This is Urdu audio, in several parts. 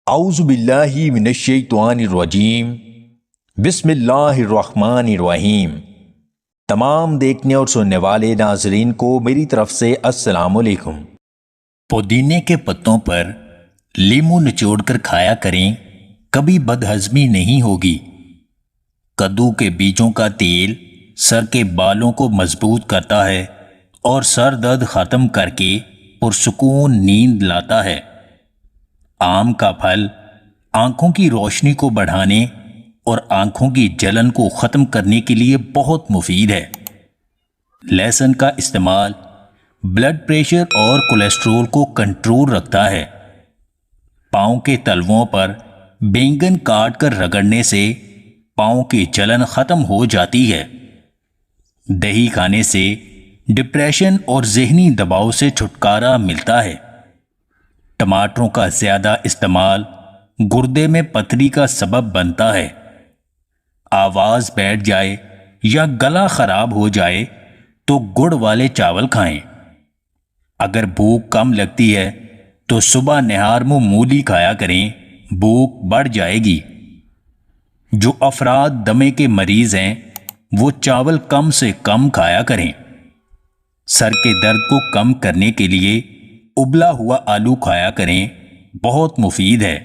اعوذ باللہ من الشیطان الرجیم بسم اللہ الرحمن الرحیم۔ تمام دیکھنے اور سننے والے ناظرین کو میری طرف سے السلام علیکم۔ پودینے کے پتوں پر لیموں نچوڑ کر کھایا کریں، کبھی بدہضمی نہیں ہوگی۔ کدو کے بیجوں کا تیل سر کے بالوں کو مضبوط کرتا ہے اور سر درد ختم کر کے پرسکون نیند لاتا ہے۔ آم کا پھل آنکھوں کی روشنی کو بڑھانے اور آنکھوں کی جلن کو ختم کرنے کے لیے بہت مفید ہے۔ لہسن کا استعمال بلڈ پریشر اور کولیسٹرول کو کنٹرول رکھتا ہے۔ پاؤں کے تلووں پر بینگن کاٹ کر رگڑنے سے پاؤں کی جلن ختم ہو جاتی ہے۔ دہی کھانے سے ڈپریشن اور ذہنی دباؤ سے چھٹکارا ملتا ہے۔ ٹماٹروں کا زیادہ استعمال گردے میں پتھری کا سبب بنتا ہے۔ آواز بیٹھ جائے یا گلا خراب ہو جائے تو گڑ والے چاول کھائیں۔ اگر بھوک کم لگتی ہے تو صبح نہار میں مولی کھایا کریں، بھوک بڑھ جائے گی۔ جو افراد دمے کے مریض ہیں وہ چاول کم سے کم کھایا کریں۔ سر کے درد کو کم کرنے کے لیے ابلا ہوا آلو کھایا کریں، بہت مفید ہے۔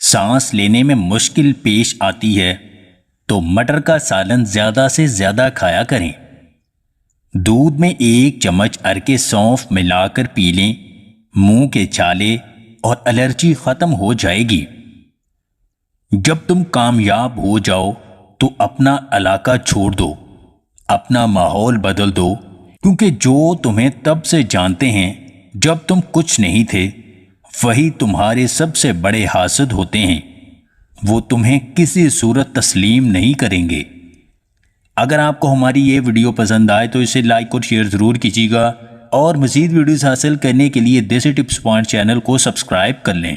سانس لینے میں مشکل پیش آتی ہے تو مٹر کا سالن زیادہ سے زیادہ کھایا کریں۔ دودھ میں 1 چمچ ارکے سونف ملا کر پی لیں، منہ کے چھالے اور الرجی ختم ہو جائے گی۔ جب تم کامیاب ہو جاؤ تو اپنا علاقہ چھوڑ دو، اپنا ماحول بدل دو، کیونکہ جو تمہیں تب سے جانتے ہیں جب تم کچھ نہیں تھے، وہی تمہارے سب سے بڑے حاسد ہوتے ہیں۔ وہ تمہیں کسی صورت تسلیم نہیں کریں گے۔ اگر آپ کو ہماری یہ ویڈیو پسند آئے تو اسے لائک اور شیئر ضرور کیجیے گا، اور مزید ویڈیوز حاصل کرنے کے لیے دیسی ٹپس پوائنٹ چینل کو سبسکرائب کر لیں۔